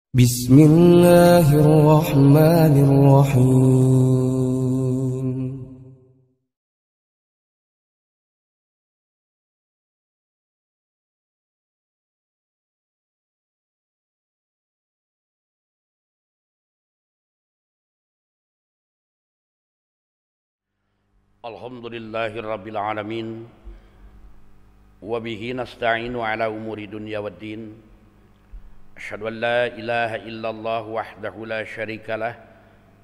Bismillahirrahmanirrahim. Alhamdulillahirabbil alamin wa bihi nasta'inu ala umuri dunya waddin. Asyhadu an la ilaha illallah wahdahu la syarikalah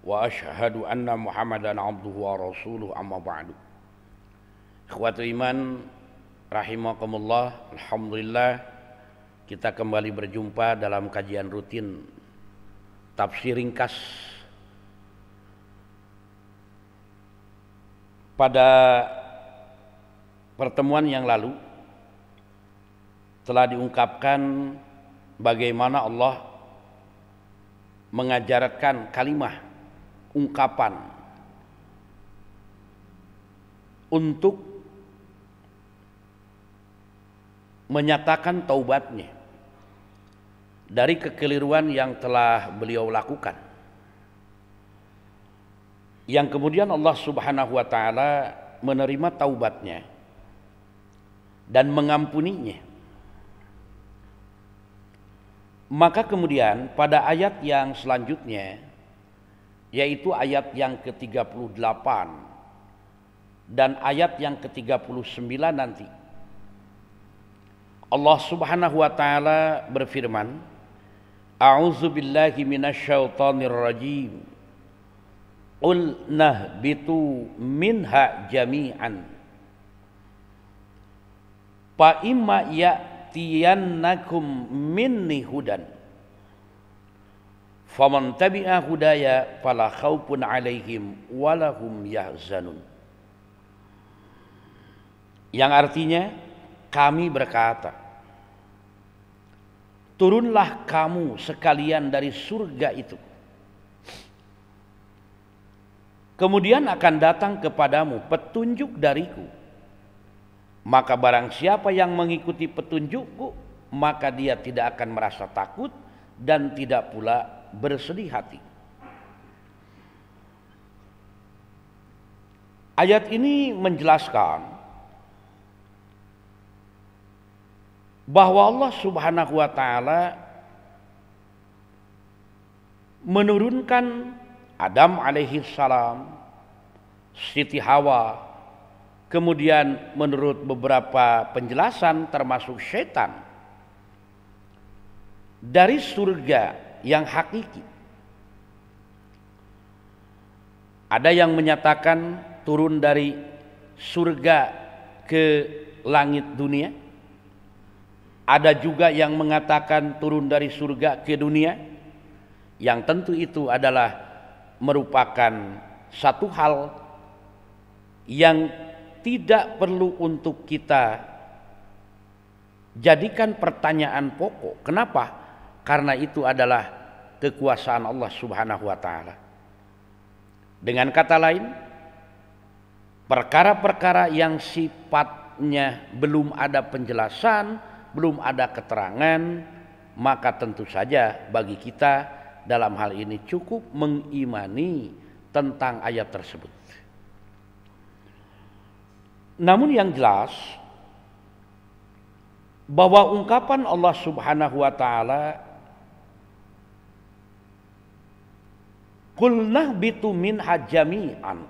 wa asyhadu anna Muhammadan abduhu wa rasuluh, amma ba'du. Ikhwatul iman rahimakumullah, alhamdulillah kita kembali berjumpa dalam kajian rutin tafsir ringkas. Pada pertemuan yang lalu telah diungkapkan bagaimana Allah mengajarkan kalimah ungkapan untuk menyatakan taubatnya dari kekeliruan yang telah beliau lakukan, yang kemudian Allah Subhanahu wa ta'ala menerima taubatnya dan mengampuninya. Maka kemudian pada ayat yang selanjutnya, yaitu ayat yang ke-38 dan ayat yang ke-39 nanti, Allah Subhanahu wa ta'ala berfirman, A'udzu billahi minasyaitonir rajim. Qul nahbitu minha jami'an fa imma ya'tiyannakum minni hudan faman tabi'a hudaya fala khaufun 'alaihim walahum yahzanun. Yang artinya, kami berkata, turunlah kamu sekalian dari surga itu, kemudian akan datang kepadamu petunjuk dariku. Maka barang siapa yang mengikuti petunjukku, maka dia tidak akan merasa takut dan tidak pula bersedih hati. Ayat ini menjelaskan bahwa Allah Subhanahu wa ta'ala menurunkan Adam alaihi salam, Siti Hawa, kemudian menurut beberapa penjelasan termasuk syaitan, dari surga yang hakiki. Ada yang menyatakan turun dari surga ke langit dunia. Ada juga yang mengatakan turun dari surga ke dunia. Yang tentu itu adalah merupakan satu hal yang tidak perlu untuk kita jadikan pertanyaan pokok. Kenapa? Karena itu adalah kekuasaan Allah Subhanahu wa ta'ala. Dengan kata lain, perkara-perkara yang sifatnya belum ada penjelasan, belum ada keterangan, maka tentu saja bagi kita dalam hal ini cukup mengimani tentang ayat tersebut. Namun yang jelas bahwa ungkapan Allah Subhanahu wa ta'ala, Qul nahbitu minha jami'an,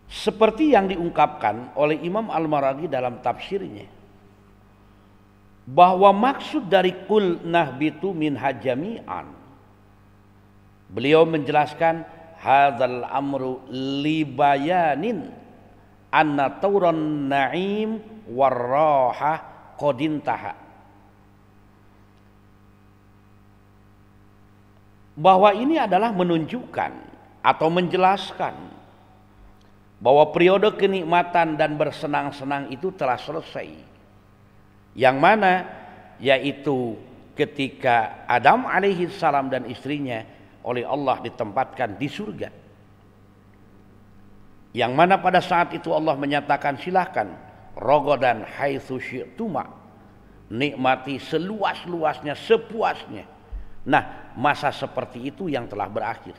seperti yang diungkapkan oleh Imam Al-Maraghi dalam tafsirnya, bahwa maksud dari qul nahbitu minha jami'an, beliau menjelaskan hadzal amru libayanin anna tauran na'im warraha qadintaha, bahwa ini adalah menunjukkan atau menjelaskan bahwa periode kenikmatan dan bersenang-senang itu telah selesai. Yang mana yaitu ketika Adam alaihi salam dan istrinya oleh Allah ditempatkan di surga, yang mana pada saat itu Allah menyatakan silahkan rogodan haitsu syi'tuma, nikmati seluas-luasnya, sepuasnya. Nah, masa seperti itu yang telah berakhir.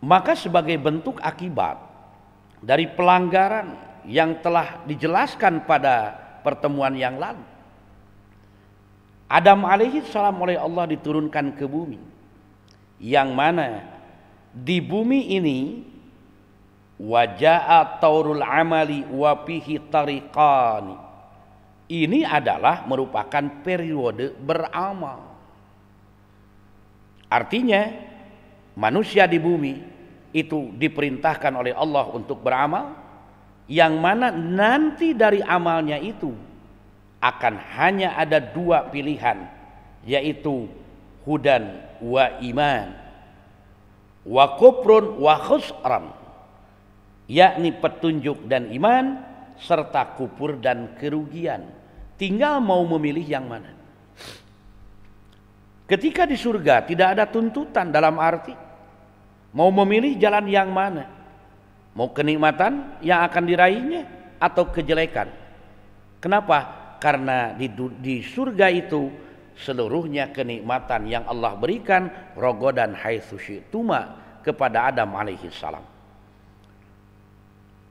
Maka sebagai bentuk akibat dari pelanggaran yang telah dijelaskan pada pertemuan yang lalu, Adam alaihi salam oleh Allah diturunkan ke bumi, yang mana di bumi ini waja'a taurul amali wa fihi tariqani, ini adalah merupakan periode beramal. Artinya manusia di bumi itu diperintahkan oleh Allah untuk beramal, yang mana nanti dari amalnya itu akan hanya ada dua pilihan, yaitu hudan wa iman, wa kufrun wa khusran, yakni petunjuk dan iman serta kufur dan kerugian. Tinggal mau memilih yang mana. Ketika di surga tidak ada tuntutan, dalam arti mau memilih jalan yang mana, mau kenikmatan yang akan diraihnya atau kejelekan. Kenapa? Karena di surga itu seluruhnya kenikmatan yang Allah berikan rogodan haitsu syi'tuma kepada Adam alaihi salam.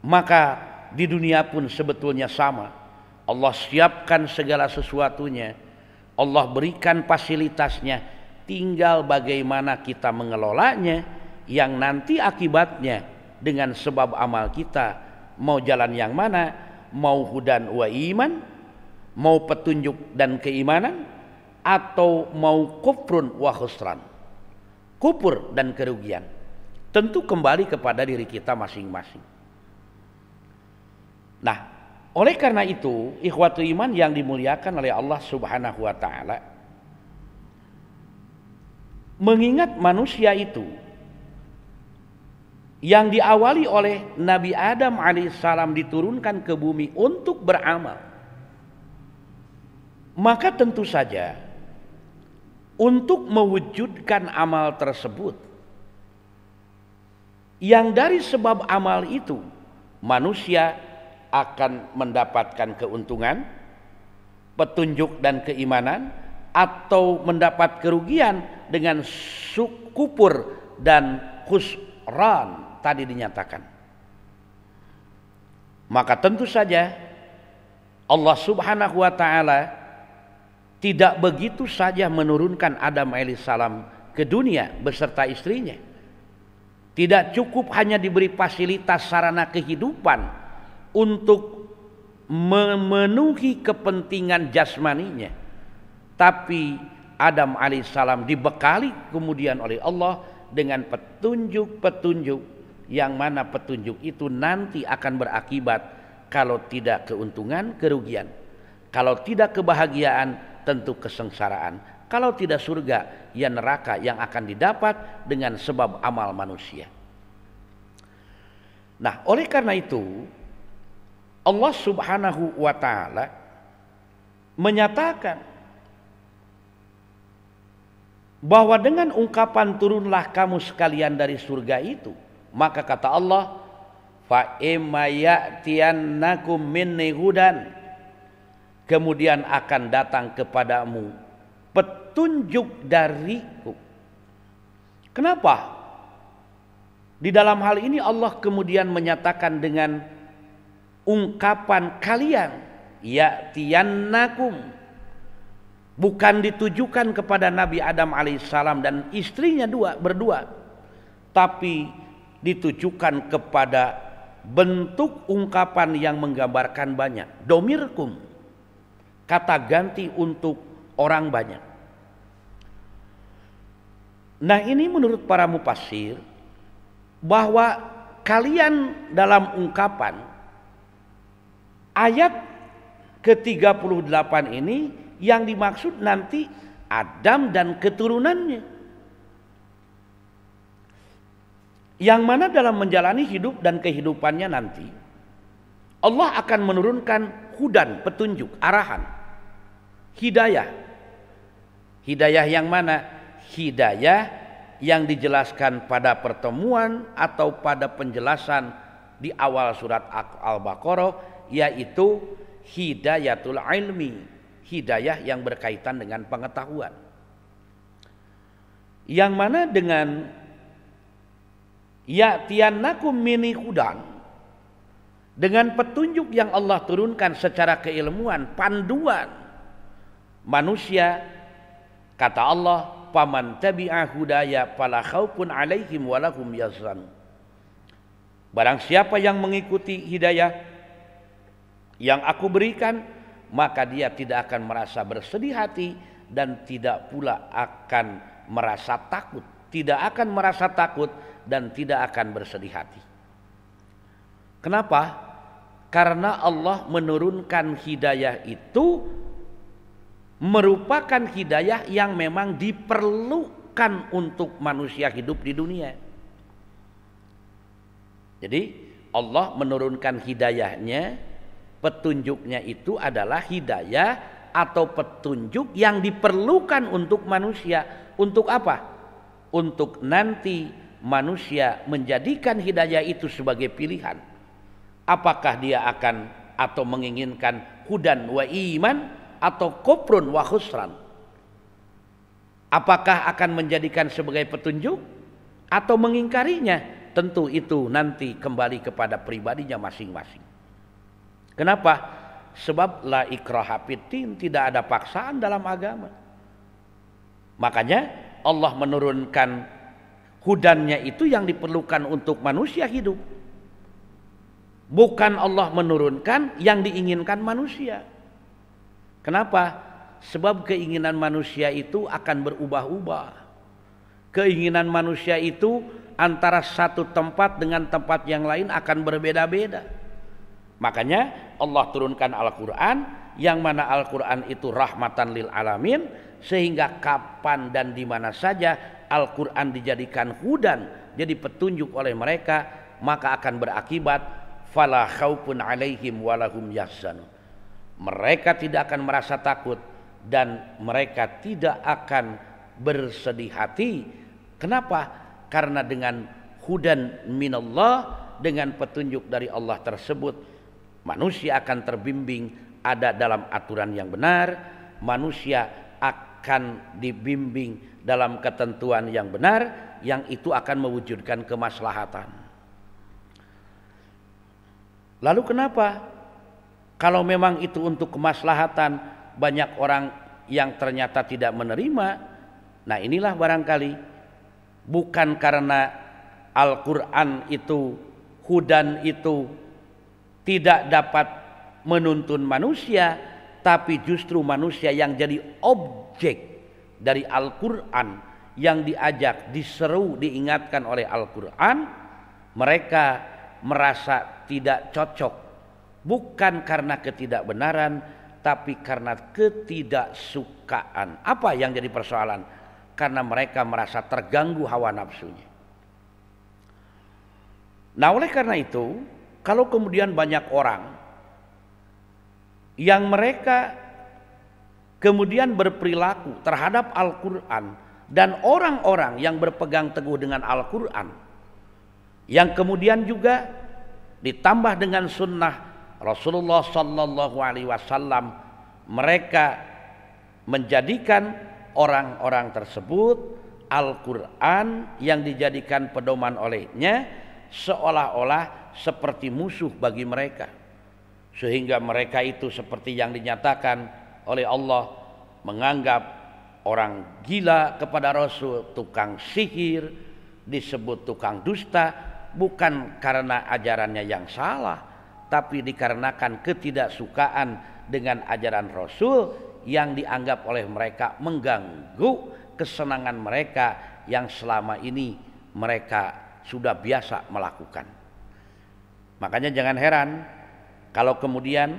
Maka di dunia pun sebetulnya sama. Allah siapkan segala sesuatunya, Allah berikan fasilitasnya, tinggal bagaimana kita mengelolanya, yang nanti akibatnya dengan sebab amal kita mau jalan yang mana, mau hudan wa iman, mau petunjuk dan keimanan, atau mau kufrun wa khusran, kufur dan kerugian. Tentu kembali kepada diri kita masing-masing. Nah, oleh karena itu, ikhwatu iman yang dimuliakan oleh Allah Subhanahu wa taala, mengingat manusia itu yang diawali oleh Nabi Adam alaihissalam diturunkan ke bumi untuk beramal, maka tentu saja untuk mewujudkan amal tersebut, yang dari sebab amal itu manusia akan mendapatkan keuntungan, petunjuk dan keimanan, atau mendapat kerugian dengan kufur dan khusran tadi dinyatakan. Maka tentu saja Allah Subhanahu wa taala tidak begitu saja menurunkan Adam alaihissalam ke dunia beserta istrinya. Tidak cukup hanya diberi fasilitas sarana kehidupan untuk memenuhi kepentingan jasmaninya, tapi Adam alaihissalam dibekali kemudian oleh Allah dengan petunjuk-petunjuk, yang mana petunjuk itu nanti akan berakibat kalau tidak keuntungan, kerugian, kalau tidak kebahagiaan, tentu kesengsaraan, kalau tidak surga, ya neraka yang akan didapat dengan sebab amal manusia. Nah, oleh karena itu Allah Subhanahu wa taala menyatakan bahwa dengan ungkapan turunlah kamu sekalian dari surga itu, maka kata Allah, fa imma ya'tiyannakum minni hudan, kemudian akan datang kepadamu petunjuk dariku. Kenapa? Di dalam hal ini Allah kemudian menyatakan dengan ungkapan kalian, ya'tiyannakum, bukan ditujukan kepada Nabi Adam alaihissalam dan istrinya berdua, tapi ditujukan kepada bentuk ungkapan yang menggambarkan banyak. Domirkum, kata ganti untuk orang banyak. Nah, ini menurut para mufassir bahwa kalian dalam ungkapan ayat ke-38 ini yang dimaksud nanti Adam dan keturunannya, yang mana dalam menjalani hidup dan kehidupannya nanti Allah akan menurunkan hudan, petunjuk, arahan, hidayah. Hidayah yang mana? Hidayah yang dijelaskan pada pertemuan atau pada penjelasan di awal surat Al-Baqarah, yaitu hidayatul ilmi, hidayah yang berkaitan dengan pengetahuan. Yang mana dengan ya'tiyannakum mini hudan, dengan petunjuk yang Allah turunkan secara keilmuan, panduan manusia, kata Allah, faman tabi'a hudaya fala khaufun 'alaihim wa lahum yahzanun. Barang siapa yang mengikuti hidayah yang aku berikan, maka dia tidak akan merasa bersedih hati dan tidak pula akan merasa takut, tidak akan merasa takut dan tidak akan bersedih hati. Kenapa? Karena Allah menurunkan hidayah itu merupakan hidayah yang memang diperlukan untuk manusia hidup di dunia. Jadi Allah menurunkan hidayahnya, petunjuknya itu adalah hidayah atau petunjuk yang diperlukan untuk manusia. Untuk apa? Untuk nanti manusia menjadikan hidayah itu sebagai pilihan. Apakah dia akan atau menginginkan hudan wa iman atau kufrun wa khusran? Apakah akan menjadikan sebagai petunjuk atau mengingkarinya? Tentu itu nanti kembali kepada pribadinya masing-masing. Kenapa? Sebab la ikraha fiddin, tidak ada paksaan dalam agama. Makanya Allah menurunkan hudannya itu yang diperlukan untuk manusia hidup. Bukan Allah menurunkan yang diinginkan manusia. Kenapa? Sebab keinginan manusia itu akan berubah-ubah. Keinginan manusia itu antara satu tempat dengan tempat yang lain akan berbeda-beda. Makanya Allah turunkan Al-Quran, yang mana Al-Quran itu rahmatan lil alamin, sehingga kapan dan di mana saja Al-Quran dijadikan hudan, jadi petunjuk oleh mereka, maka akan berakibat fala khaufun 'alaihim wa lahum yahzanun. Mereka tidak akan merasa takut dan mereka tidak akan bersedih hati. Kenapa? Karena dengan hudan minallah, dengan petunjuk dari Allah tersebut, manusia akan terbimbing ada dalam aturan yang benar, manusia akan dibimbing dalam ketentuan yang benar, yang itu akan mewujudkan kemaslahatan. Lalu kenapa? Kalau memang itu untuk kemaslahatan, banyak orang yang ternyata tidak menerima. Nah, inilah barangkali bukan karena Al-Quran itu, hudan itu tidak dapat menuntun manusia, tapi justru manusia yang jadi objek dari Al-Quran, yang diajak, diseru, diingatkan oleh Al-Quran, mereka merasa tidak cocok, bukan karena ketidakbenaran, tapi karena ketidaksukaan. Apa yang jadi persoalan? Karena mereka merasa terganggu hawa nafsunya. Nah, oleh karena itu, kalau kemudian banyak orang yang mereka kemudian berperilaku terhadap Al-Quran, dan orang-orang yang berpegang teguh dengan Al-Quran, yang kemudian juga ditambah dengan sunnah Rasulullah Sallallahu Alaihi Wasallam, mereka menjadikan orang-orang tersebut Al-Quran yang dijadikan pedoman olehnya seolah-olah seperti musuh bagi mereka, sehingga mereka itu seperti yang dinyatakan oleh Allah, menganggap orang gila kepada Rasul, tukang sihir, disebut tukang dusta, bukan karena ajarannya yang salah, tapi dikarenakan ketidaksukaan dengan ajaran Rasul yang dianggap oleh mereka mengganggu kesenangan mereka yang selama ini mereka sudah biasa melakukan. Makanya jangan heran kalau kemudian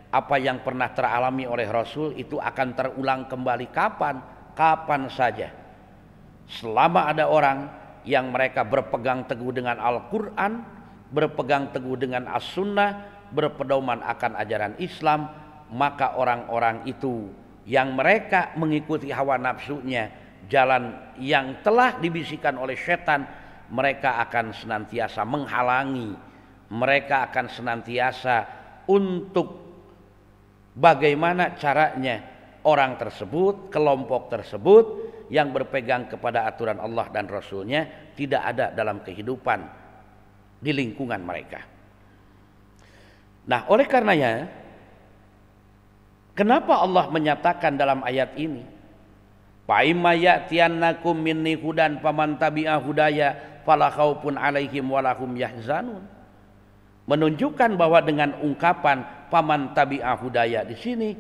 apa yang pernah teralami oleh Rasul itu akan terulang kembali kapan saja. Selama ada orang yang mereka berpegang teguh dengan Al-Quran, berpegang teguh dengan As-Sunnah, berpedoman akan ajaran Islam, maka orang-orang itu yang mereka mengikuti hawa nafsunya, jalan yang telah dibisikkan oleh setan, mereka akan senantiasa menghalangi, mereka akan senantiasa untuk bagaimana caranya orang tersebut, kelompok tersebut yang berpegang kepada aturan Allah dan Rasulnya tidak ada dalam kehidupan di lingkungan mereka. Nah, oleh karenanya, kenapa Allah menyatakan dalam ayat ini, fa imma ya'tiyannakum minni hudan faman tabi'a hudaya fala khaufun 'alaihim wa lahum yahzanun. Menunjukkan bahwa dengan ungkapan faman tabi'a hudaya di sini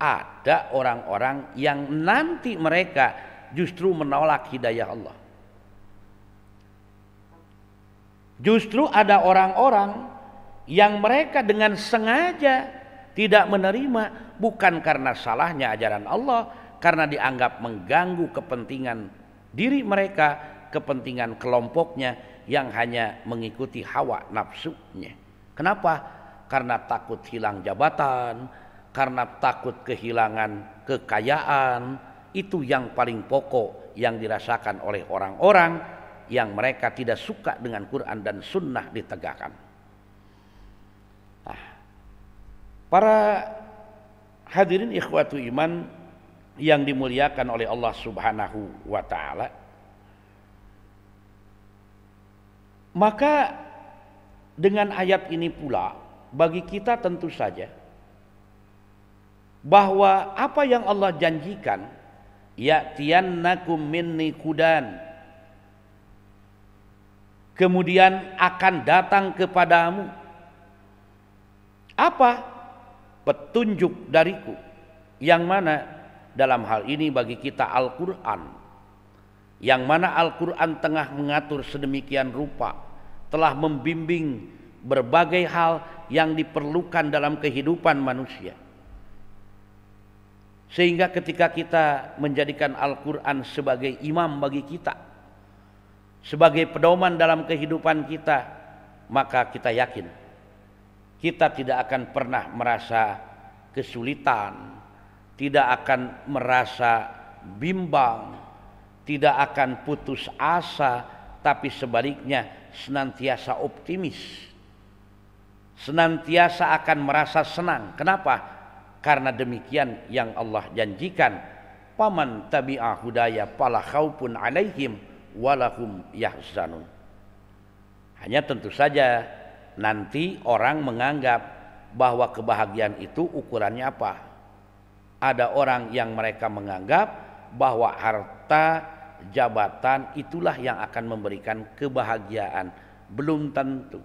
ada orang-orang yang nanti mereka justru menolak hidayah Allah. Justru ada orang-orang yang mereka dengan sengaja tidak menerima, bukan karena salahnya ajaran Allah, karena dianggap mengganggu kepentingan diri mereka, kepentingan kelompoknya yang hanya mengikuti hawa nafsunya. Kenapa? Karena takut hilang jabatan, karena takut kehilangan kekayaan. Itu yang paling pokok yang dirasakan oleh orang-orang yang mereka tidak suka dengan Quran dan Sunnah ditegakkan. Nah, para hadirin ikhwatu iman yang dimuliakan oleh Allah Subhanahu wa ta'ala, maka dengan ayat ini pula bagi kita tentu saja bahwa apa yang Allah janjikan, ya'tiyannakum minni hudan, kemudian akan datang kepadamu apa? Petunjuk dariku, yang mana dalam hal ini bagi kita Al-Quran, yang mana Al-Quran tengah mengatur sedemikian rupa, telah membimbing berbagai hal yang diperlukan dalam kehidupan manusia. Sehingga ketika kita menjadikan Al-Quran sebagai imam bagi kita, sebagai pedoman dalam kehidupan kita, maka kita yakin kita tidak akan pernah merasa kesulitan, tidak akan merasa bimbang, tidak akan putus asa, tapi sebaliknya senantiasa optimis, senantiasa akan merasa senang. Kenapa? Karena demikian yang Allah janjikan, paman tabi'a hudaya fala khaufun 'alaihim walahum yahzanun. Hanya tentu saja nanti orang menganggap bahwa kebahagiaan itu ukurannya apa? Ada orang yang mereka menganggap bahwa harta, jabatan itulah yang akan memberikan kebahagiaan. Belum tentu.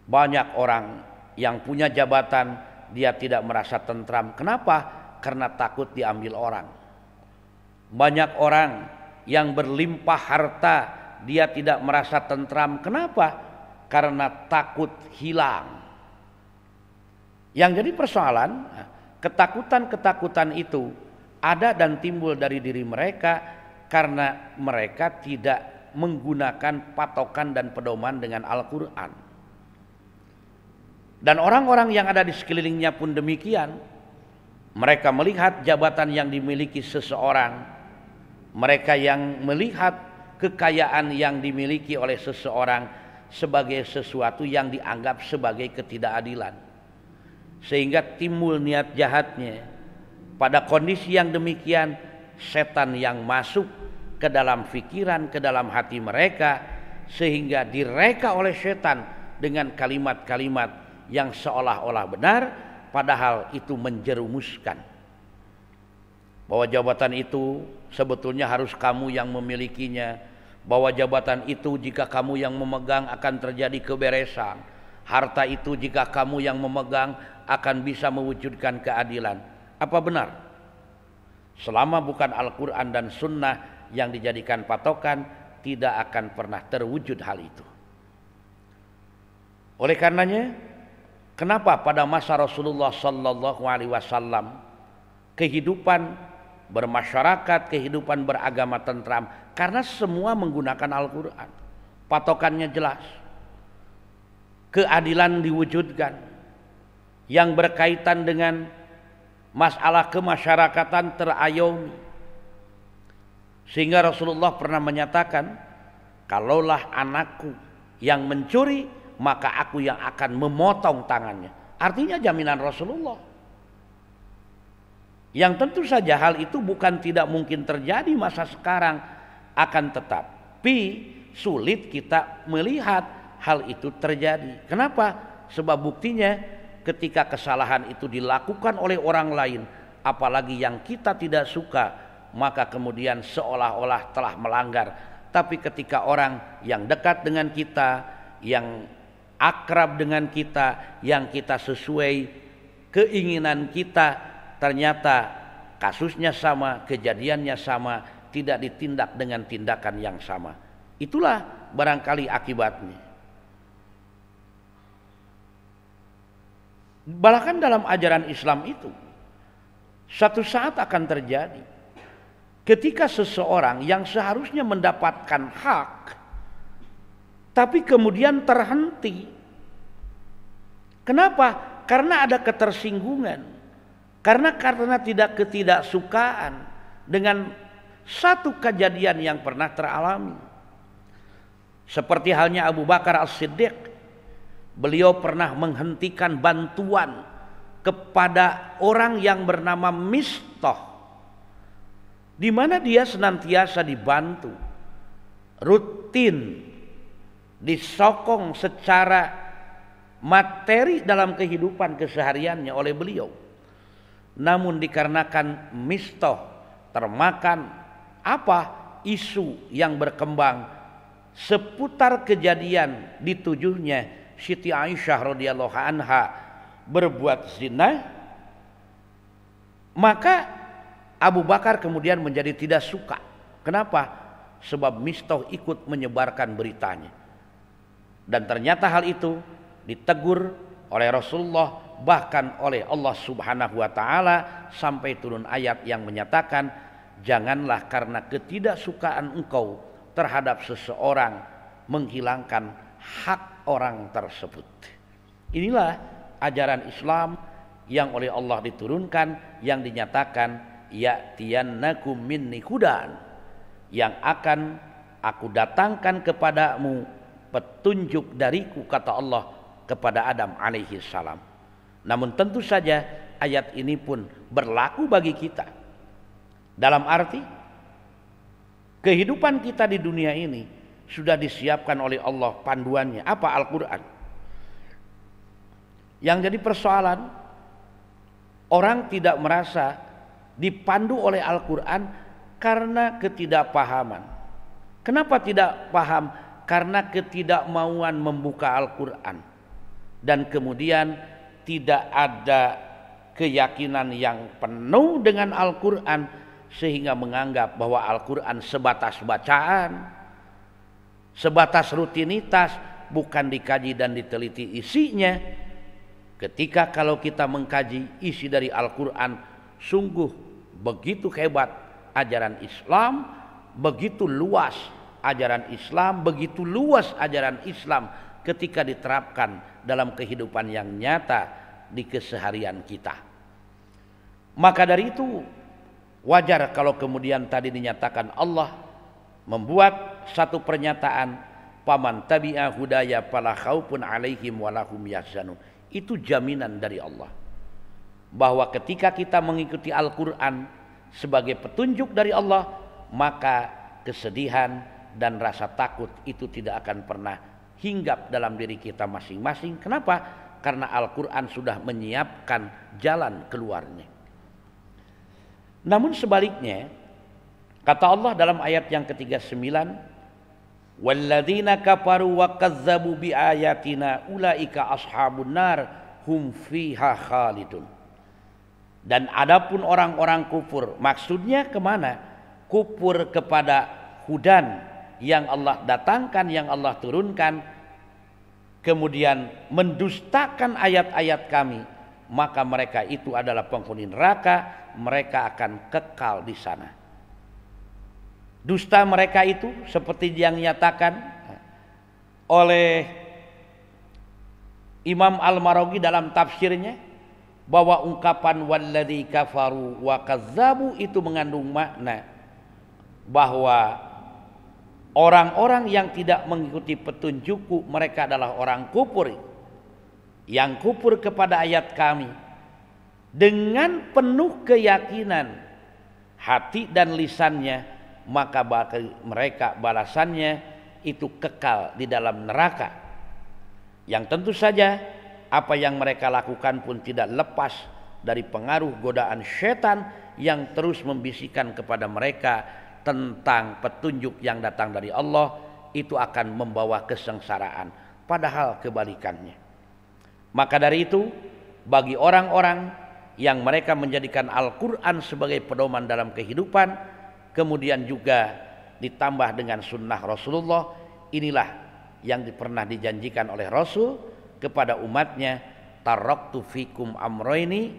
Banyak orang yang punya jabatan dia tidak merasa tentram. Kenapa? Karena takut diambil orang. Banyak orang yang berlimpah harta dia tidak merasa tentram. Kenapa? Karena takut hilang. Yang jadi persoalan, ketakutan-ketakutan itu ada dan timbul dari diri mereka karena mereka tidak menggunakan patokan dan pedoman dengan Al-Quran. Dan orang-orang yang ada di sekelilingnya pun demikian. Mereka melihat jabatan yang dimiliki seseorang, mereka yang melihat kekayaan yang dimiliki oleh seseorang sebagai sesuatu yang dianggap sebagai ketidakadilan, sehingga timbul niat jahatnya. Pada kondisi yang demikian, setan yang masuk ke dalam pikiran, ke dalam hati mereka, sehingga direka oleh setan dengan kalimat-kalimat yang seolah-olah benar, padahal itu menjerumuskan bahwa jabatan itu sebetulnya harus kamu yang memilikinya, bahwa jabatan itu jika kamu yang memegang akan terjadi keberesan, harta itu jika kamu yang memegang akan bisa mewujudkan keadilan. Apa benar? Selama bukan Al-Quran dan Sunnah yang dijadikan patokan, tidak akan pernah terwujud hal itu. Oleh karenanya, kenapa pada masa Rasulullah Sallallahu Alaihi Wasallam kehidupan bermasyarakat, kehidupan beragama tentram? Karena semua menggunakan Al-Quran, patokannya jelas, keadilan diwujudkan, yang berkaitan dengan masalah kemasyarakatan terayomi. Sehingga Rasulullah pernah menyatakan, kalaulah anakku yang mencuri, maka aku yang akan memotong tangannya. Artinya jaminan Rasulullah. Yang tentu saja hal itu bukan tidak mungkin terjadi masa sekarang, akan tetapi sulit kita melihat hal itu terjadi. Kenapa? Sebab buktinya ketika kesalahan itu dilakukan oleh orang lain, apalagi yang kita tidak suka, maka kemudian seolah-olah telah melanggar. Tapi ketika orang yang dekat dengan kita, yang akrab dengan kita, yang kita sesuai keinginan kita, ternyata kasusnya sama, kejadiannya sama, tidak ditindak dengan tindakan yang sama. Itulah barangkali akibatnya. Bahkan dalam ajaran Islam itu suatu saat akan terjadi ketika seseorang yang seharusnya mendapatkan hak tapi kemudian terhenti. Kenapa? Karena ada ketersinggungan. Karena tidak ketidaksukaan dengan satu kejadian yang pernah teralami. Seperti halnya Abu Bakar As-Siddiq, beliau pernah menghentikan bantuan kepada orang yang bernama Mistah, di mana dia senantiasa dibantu, rutin disokong secara materi dalam kehidupan kesehariannya oleh beliau. Namun dikarenakan Mistah termakan isu yang berkembang seputar kejadian ditujuhnya Siti Aisyah radhiyallahu anha berbuat zina, maka Abu Bakar kemudian menjadi tidak suka. Kenapa? Sebab Mistah ikut menyebarkan beritanya. Dan ternyata hal itu ditegur oleh Rasulullah, bahkan oleh Allah Subhanahu wa taala, sampai turun ayat yang menyatakan, janganlah karena ketidaksukaan engkau terhadap seseorang menghilangkan hak orang tersebut. Inilah ajaran Islam yang oleh Allah diturunkan, yang dinyatakan ya'tiyannakum minni hudan, yang akan aku datangkan kepadamu petunjuk dariku, kata Allah kepada Adam alaihi salam. Namun tentu saja ayat ini pun berlaku bagi kita, dalam arti kehidupan kita di dunia ini sudah disiapkan oleh Allah panduannya, apa? Al-Quran. Yang jadi persoalan, orang tidak merasa dipandu oleh Al-Quran karena ketidakpahaman. Kenapa tidak paham? Karena ketidakmauan membuka Al-Quran, dan kemudian tidak ada keyakinan yang penuh dengan Al-Quran, sehingga menganggap bahwa Al-Quran sebatas bacaan, sebatas rutinitas, bukan dikaji dan diteliti isinya. Ketika kalau kita mengkaji isi dari Al-Quran, sungguh begitu hebat ajaran Islam, begitu luas ajaran Islam, begitu luas ajaran Islam ketika diterapkan dalam kehidupan yang nyata di keseharian kita. Maka dari itu wajar kalau kemudian tadi dinyatakan Allah membuat satu pernyataan, paman tabi'a hudaya fala khaufun 'alaihim wa lahum yahzanun. Itu jaminan dari Allah bahwa ketika kita mengikuti Al-Quran sebagai petunjuk dari Allah, maka kesedihan dan rasa takut itu tidak akan pernah hinggap dalam diri kita masing-masing. Kenapa? Karena Al-Quran sudah menyiapkan jalan keluarnya. Namun sebaliknya, kata Allah dalam ayat yang ke-39, walladzina kafaru wa kazzabu biayatina ulaika ashabun nar hum fiha khalidun. Dan adapun orang-orang kufur, maksudnya kemana? Kufur kepada hudan yang Allah datangkan, yang Allah turunkan, kemudian mendustakan ayat-ayat kami, maka mereka itu adalah penghuni neraka, mereka akan kekal di sana. Dusta mereka itu seperti yang nyatakan oleh Imam Al-Maraghi dalam tafsirnya, bahwa ungkapan walladzi kafaru wa kazzabu itu mengandung makna bahwa orang-orang yang tidak mengikuti petunjukku mereka adalah orang kufur. yang kufur kepada ayat kami dengan penuh keyakinan hati dan lisannya, maka bagi mereka balasannya itu kekal di dalam neraka, yang tentu saja apa yang mereka lakukan pun tidak lepas dari pengaruh godaan setan yang terus membisikkan kepada mereka tentang petunjuk yang datang dari Allah itu akan membawa kesengsaraan, padahal kebalikannya. Maka dari itu, bagi orang-orang yang mereka menjadikan Al-Quran sebagai pedoman dalam kehidupan, kemudian juga ditambah dengan sunnah Rasulullah, inilah yang pernah dijanjikan oleh Rasul kepada umatnya, taraktu fikum amroini,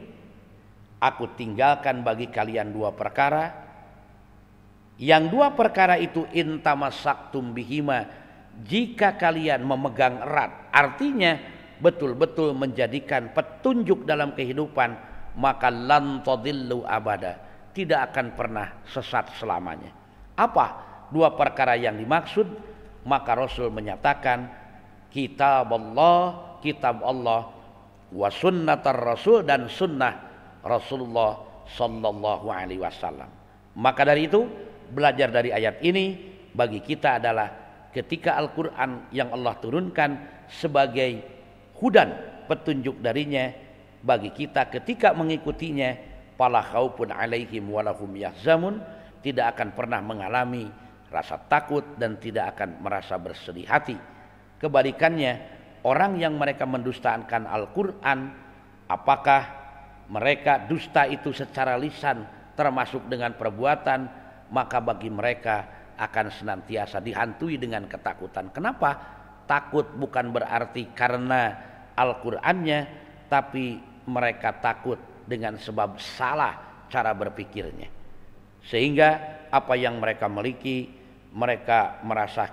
aku tinggalkan bagi kalian dua perkara, yang dua perkara itu intamasaktum bihima, jika kalian memegang erat, artinya betul-betul menjadikan petunjuk dalam kehidupan, maka lan tadillu abada, tidak akan pernah sesat selamanya. Apa dua perkara yang dimaksud? Maka Rasul menyatakan kitab Allah wa sunnatar Rasul, dan sunnah Rasulullah sallallahu alaihi wasallam. Maka dari itu, belajar dari ayat ini bagi kita adalah ketika Al-Quran yang Allah turunkan sebagai hudan, petunjuk darinya bagi kita, ketika mengikutinya fala khaufun alaihim walahum yahzamun, tidak akan pernah mengalami rasa takut dan tidak akan merasa bersedih hati. Kebalikannya, orang yang mereka mendustakan Al-Quran, apakah mereka dusta itu secara lisan termasuk dengan perbuatan, maka bagi mereka akan senantiasa dihantui dengan ketakutan. Kenapa? Takut bukan berarti karena Al-Qur'annya, tapi mereka takut dengan sebab salah cara berpikirnya. Sehingga apa yang mereka miliki, mereka merasa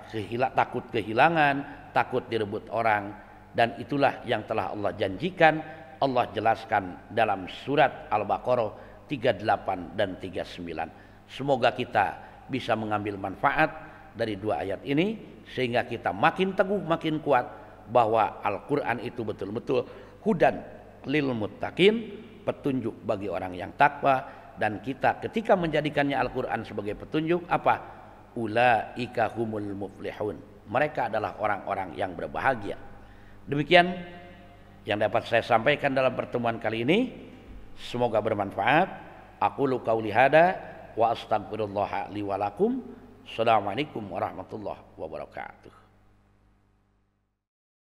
takut kehilangan, takut direbut orang, dan itulah yang telah Allah janjikan. Allah jelaskan dalam surat Al-Baqarah 38 dan 39. Semoga kita bisa mengambil manfaat dari dua ayat ini, sehingga kita makin teguh, makin kuat bahwa Al-Quran itu betul-betul hudan lil muttaqin, petunjuk bagi orang yang takwa. Dan kita ketika menjadikannya Al-Quran sebagai petunjuk, apa? Ulaika humul muflihun, mereka adalah orang-orang yang berbahagia. Demikian yang dapat saya sampaikan dalam pertemuan kali ini, semoga bermanfaat. Aqulu qauli hada wa astaghfirullah li wa lakum. Assalamualaikum warahmatullahi wabarakatuh.